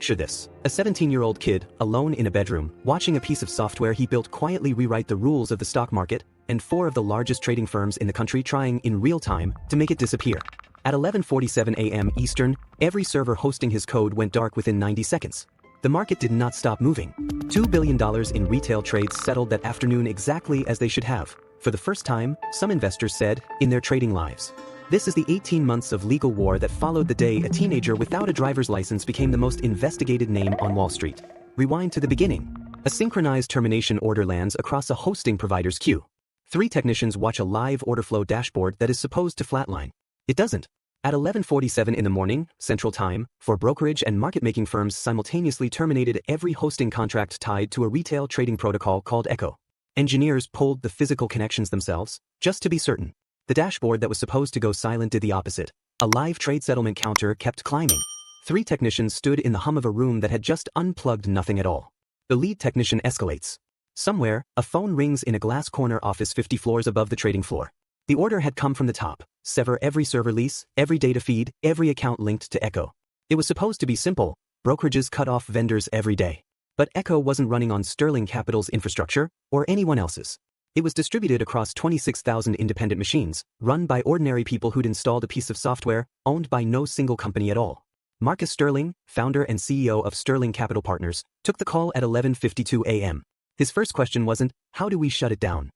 Picture this, a 17-year-old kid, alone in a bedroom, watching a piece of software he built quietly rewrite the rules of the stock market, and four of the largest trading firms in the country trying in real time to make it disappear. At 11:47 a.m. Eastern, every server hosting his code went dark within 90 seconds. The market did not stop moving. $2 billion in retail trades settled that afternoon exactly as they should have. For the first time, some investors said, in their trading lives. This is the 18 months of legal war that followed the day a teenager without a driver's license became the most investigated name on Wall Street. Rewind to the beginning. A synchronized termination order lands across a hosting provider's queue. 3 technicians watch a live order flow dashboard that is supposed to flatline. It doesn't. At 11:47 in the morning, Central Time, 4 brokerage and market-making firms simultaneously terminated every hosting contract tied to a retail trading protocol called Echo. Engineers pulled the physical connections themselves, just to be certain. The dashboard that was supposed to go silent did the opposite. A live trade settlement counter kept climbing. 3 technicians stood in the hum of a room that had just unplugged nothing at all. The lead technician escalates. Somewhere, a phone rings in a glass corner office 50 floors above the trading floor. The order had come from the top: sever every server lease, every data feed, every account linked to Echo. It was supposed to be simple: brokerages cut off vendors every day. But Echo wasn't running on Sterling Capital's infrastructure, or anyone else's. It was distributed across 26,000 independent machines, run by ordinary people who'd installed a piece of software, owned by no single company at all. Marcus Sterling, founder and CEO of Sterling Capital Partners, took the call at 11:52 a.m. His first question wasn't, how do we shut it down?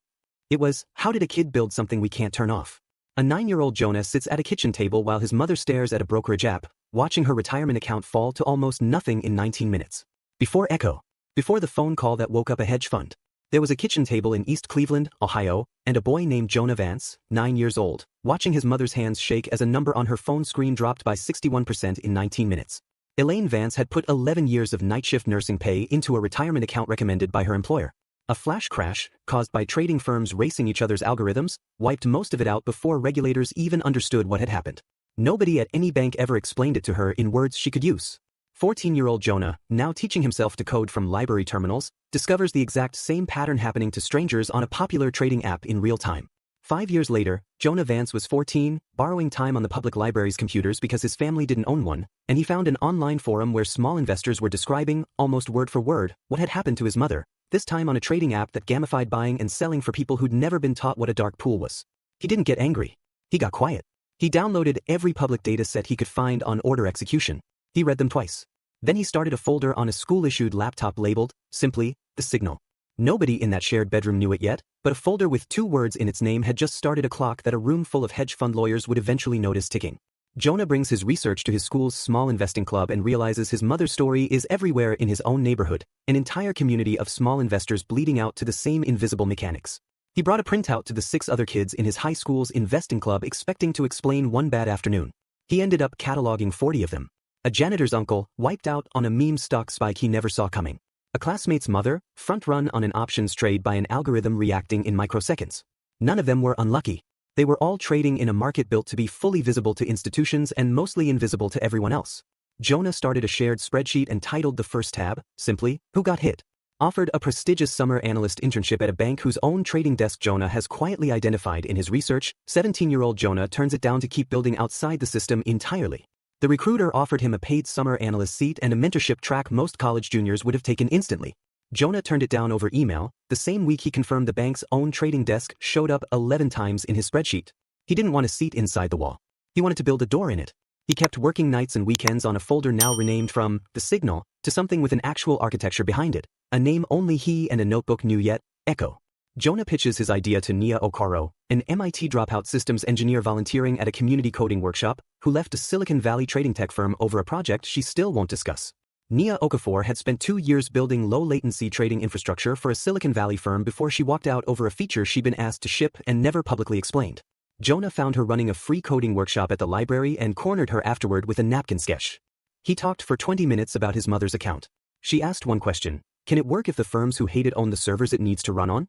It was, how did a kid build something we can't turn off? A 9-year-old Jonah sits at a kitchen table while his mother stares at a brokerage app, watching her retirement account fall to almost nothing in 19 minutes. Before Echo. Before the phone call that woke up a hedge fund. There was a kitchen table in East Cleveland, Ohio, and a boy named Jonah Vance, 9 years old, watching his mother's hands shake as a number on her phone screen dropped by 61% in 19 minutes. Elaine Vance had put 11 years of night shift nursing pay into a retirement account recommended by her employer. A flash crash, caused by trading firms racing each other's algorithms, wiped most of it out before regulators even understood what had happened. Nobody at any bank ever explained it to her in words she could use. 14-year-old Jonah, now teaching himself to code from library terminals, discovers the exact same pattern happening to strangers on a popular trading app in real time. 5 years later, Jonah Vance was 14, borrowing time on the public library's computers because his family didn't own one, and he found an online forum where small investors were describing, almost word for word, what had happened to his mother, this time on a trading app that gamified buying and selling for people who'd never been taught what a dark pool was. He didn't get angry. He got quiet. He downloaded every public data set he could find on order execution. He read them twice. Then he started a folder on a school-issued laptop labeled, simply, The Signal. Nobody in that shared bedroom knew it yet, but a folder with 2 words in its name had just started a clock that a room full of hedge fund lawyers would eventually notice ticking. Jonah brings his research to his school's small investing club and realizes his mother's story is everywhere in his own neighborhood, an entire community of small investors bleeding out to the same invisible mechanics. He brought a printout to the 6 other kids in his high school's investing club expecting to explain one bad afternoon. He ended up cataloging 40 of them. A janitor's uncle, wiped out on a meme stock spike he never saw coming. A classmate's mother, front-run on an options trade by an algorithm reacting in microseconds. None of them were unlucky. They were all trading in a market built to be fully visible to institutions and mostly invisible to everyone else. Jonah started a shared spreadsheet and titled the first tab, simply, Who Got Hit? Offered a prestigious summer analyst internship at a bank whose own trading desk Jonah has quietly identified in his research. 17-year-old Jonah turns it down to keep building outside the system entirely. The recruiter offered him a paid summer analyst seat and a mentorship track most college juniors would have taken instantly. Jonah turned it down over email. The same week he confirmed the bank's own trading desk showed up 11 times in his spreadsheet. He didn't want a seat inside the wall. He wanted to build a door in it. He kept working nights and weekends on a folder now renamed from The Signal to something with an actual architecture behind it, a name only he and a notebook knew yet, Echo. Jonah pitches his idea to Nia Okaro, an MIT dropout systems engineer volunteering at a community coding workshop, who left a Silicon Valley trading tech firm over a project she still won't discuss. Nia Okafor had spent 2 years building low-latency trading infrastructure for a Silicon Valley firm before she walked out over a feature she'd been asked to ship and never publicly explained. Jonah found her running a free coding workshop at the library and cornered her afterward with a napkin sketch. He talked for 20 minutes about his mother's account. She asked one question: can it work if the firms who hate it own the servers it needs to run on?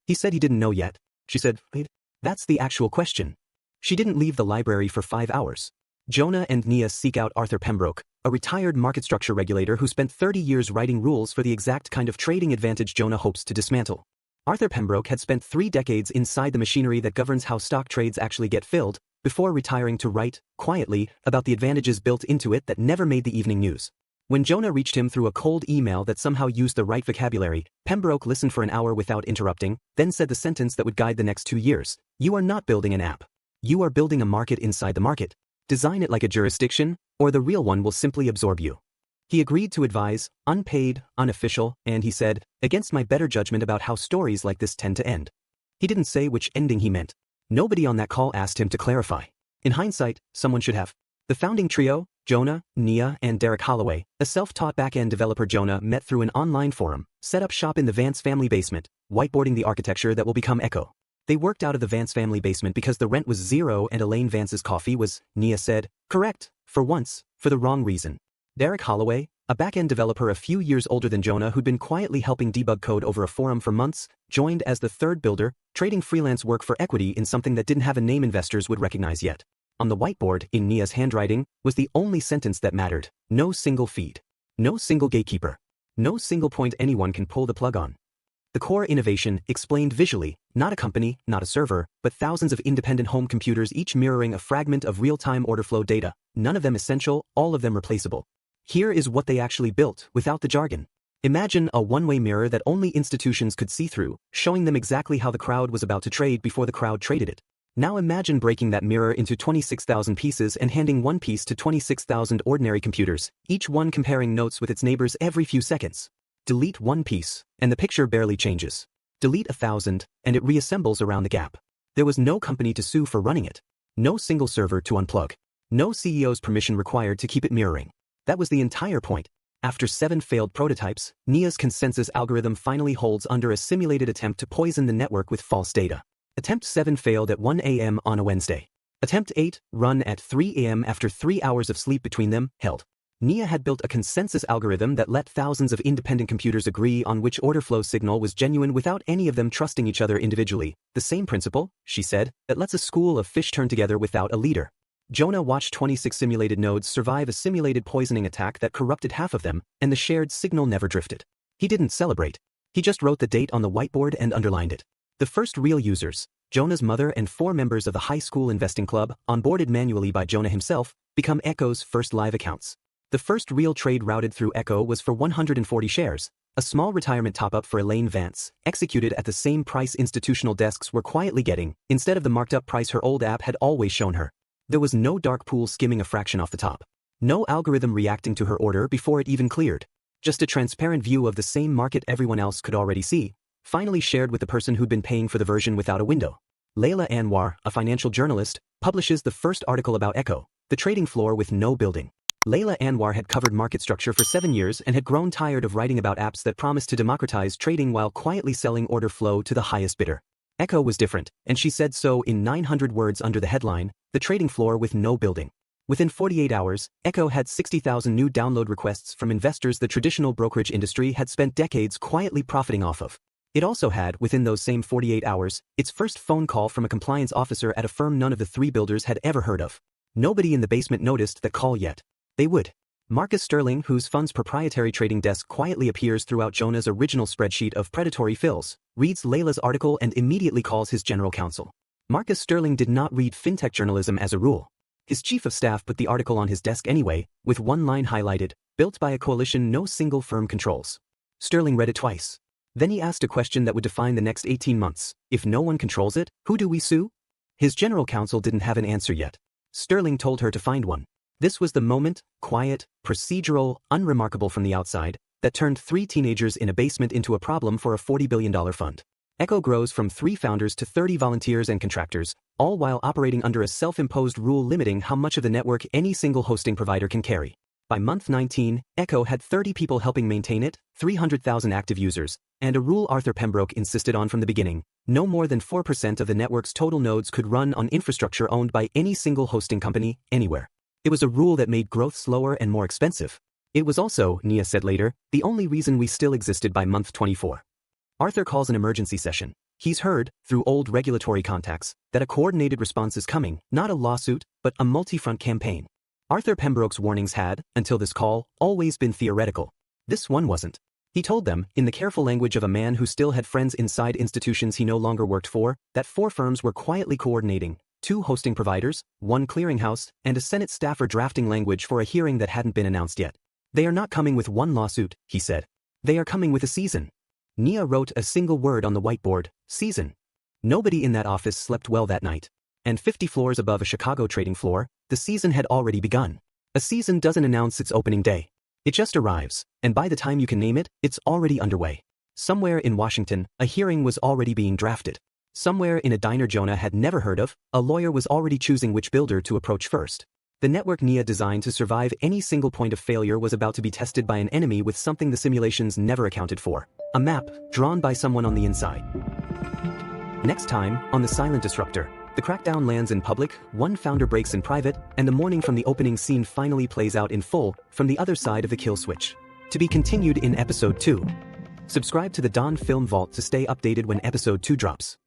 He said he didn't know yet. She said, wait, that's the actual question. She didn't leave the library for 5 hours. Jonah and Nia seek out Arthur Pembroke, a retired market structure regulator who spent 30 years writing rules for the exact kind of trading advantage Jonah hopes to dismantle. Arthur Pembroke had spent 3 decades inside the machinery that governs how stock trades actually get filled, before retiring to write, quietly, about the advantages built into it that never made the evening news. When Jonah reached him through a cold email that somehow used the right vocabulary, Pembroke listened for an hour without interrupting, then said the sentence that would guide the next 2 years. You are not building an app. You are building a market inside the market. Design it like a jurisdiction, or the real one will simply absorb you. He agreed to advise, unpaid, unofficial, and he said, against my better judgment about how stories like this tend to end. He didn't say which ending he meant. Nobody on that call asked him to clarify. In hindsight, someone should have. The founding trio, Jonah, Nia, and Derek Holloway, a self-taught back-end developer Jonah met through an online forum, set up shop in the Vance family basement, whiteboarding the architecture that will become Echo. They worked out of the Vance family basement because the rent was zero and Elaine Vance's coffee was, Nia said, correct, for once, for the wrong reason. Derek Holloway, a back-end developer a few years older than Jonah who'd been quietly helping debug code over a forum for months, joined as the third builder, trading freelance work for equity in something that didn't have a name investors would recognize yet. On the whiteboard, in Nia's handwriting, was the only sentence that mattered. No single feed. No single gatekeeper. No single point anyone can pull the plug on. The core innovation, explained visually, not a company, not a server, but thousands of independent home computers each mirroring a fragment of real-time order flow data, none of them essential, all of them replaceable. Here is what they actually built, without the jargon. Imagine a one-way mirror that only institutions could see through, showing them exactly how the crowd was about to trade before the crowd traded it. Now imagine breaking that mirror into 26,000 pieces and handing one piece to 26,000 ordinary computers, each one comparing notes with its neighbors every few seconds. Delete one piece, and the picture barely changes. Delete 1,000, and it reassembles around the gap. There was no company to sue for running it. No single server to unplug. No CEO's permission required to keep it mirroring. That was the entire point. After 7 failed prototypes, Nia's consensus algorithm finally holds under a simulated attempt to poison the network with false data. Attempt 7 failed at 1 a.m. on a Wednesday. Attempt 8, run at 3 a.m. after 3 hours of sleep between them, held. Nia had built a consensus algorithm that let thousands of independent computers agree on which order flow signal was genuine without any of them trusting each other individually. The same principle, she said, that lets a school of fish turn together without a leader. Jonah watched 26 simulated nodes survive a simulated poisoning attack that corrupted half of them, and the shared signal never drifted. He didn't celebrate. He just wrote the date on the whiteboard and underlined it. The first real users, Jonah's mother and 4 members of the high school investing club, onboarded manually by Jonah himself, become Echo's first live accounts. The first real trade routed through Echo was for 140 shares, a small retirement top-up for Elaine Vance, executed at the same price institutional desks were quietly getting, instead of the marked-up price her old app had always shown her. There was no dark pool skimming a fraction off the top. No algorithm reacting to her order before it even cleared. Just a transparent view of the same market everyone else could already see, finally shared with the person who'd been paying for the version without a window. Layla Anwar, a financial journalist, publishes the first article about Echo, the trading floor with no building. Layla Anwar had covered market structure for 7 years and had grown tired of writing about apps that promised to democratize trading while quietly selling order flow to the highest bidder. Echo was different, and she said so in 900 words under the headline, The Trading Floor with No Building. Within 48 hours, Echo had 60,000 new download requests from investors the traditional brokerage industry had spent decades quietly profiting off of. It also had, within those same 48 hours, its first phone call from a compliance officer at a firm none of the 3 builders had ever heard of. Nobody in the basement noticed the call yet. They would. Marcus Sterling, whose fund's proprietary trading desk quietly appears throughout Jonah's original spreadsheet of predatory fills, reads Layla's article and immediately calls his general counsel. Marcus Sterling did not read fintech journalism as a rule. His chief of staff put the article on his desk anyway, with one line highlighted, built by a coalition no single firm controls. Sterling read it twice. Then he asked a question that would define the next 18 months. If no one controls it, who do we sue? His general counsel didn't have an answer yet. Sterling told her to find one. This was the moment, quiet, procedural, unremarkable from the outside, that turned 3 teenagers in a basement into a problem for a $40 billion fund. Echo grows from 3 founders to 30 volunteers and contractors, all while operating under a self-imposed rule limiting how much of the network any single hosting provider can carry. By month 19, Echo had 30 people helping maintain it, 300,000 active users, and a rule Arthur Pembroke insisted on from the beginning: no more than 4% of the network's total nodes could run on infrastructure owned by any single hosting company, anywhere. It was a rule that made growth slower and more expensive. It was also, Nia said later, the only reason we still existed by month 24. Arthur calls an emergency session. He's heard, through old regulatory contacts, that a coordinated response is coming, not a lawsuit, but a multi-front campaign. Arthur Pembroke's warnings had, until this call, always been theoretical. This one wasn't. He told them, in the careful language of a man who still had friends inside institutions he no longer worked for, that 4 firms were quietly coordinating, 2 hosting providers, 1 clearinghouse, and a Senate staffer drafting language for a hearing that hadn't been announced yet. They are not coming with one lawsuit, he said. They are coming with a season. Nia wrote a single word on the whiteboard, season. Nobody in that office slept well that night. And 50 floors above a Chicago trading floor, the season had already begun. A season doesn't announce its opening day. It just arrives, and by the time you can name it, it's already underway. Somewhere in Washington, a hearing was already being drafted. Somewhere in a diner Jonah had never heard of, a lawyer was already choosing which builder to approach first. The network Nia designed to survive any single point of failure was about to be tested by an enemy with something the simulations never accounted for. A map, drawn by someone on the inside. Next time, on the Silent Disruptor, the crackdown lands in public, one founder breaks in private, and the morning from the opening scene finally plays out in full, from the other side of the kill switch. To be continued in Episode 2. Subscribe to the Dawn Film Vault to stay updated when Episode 2 drops.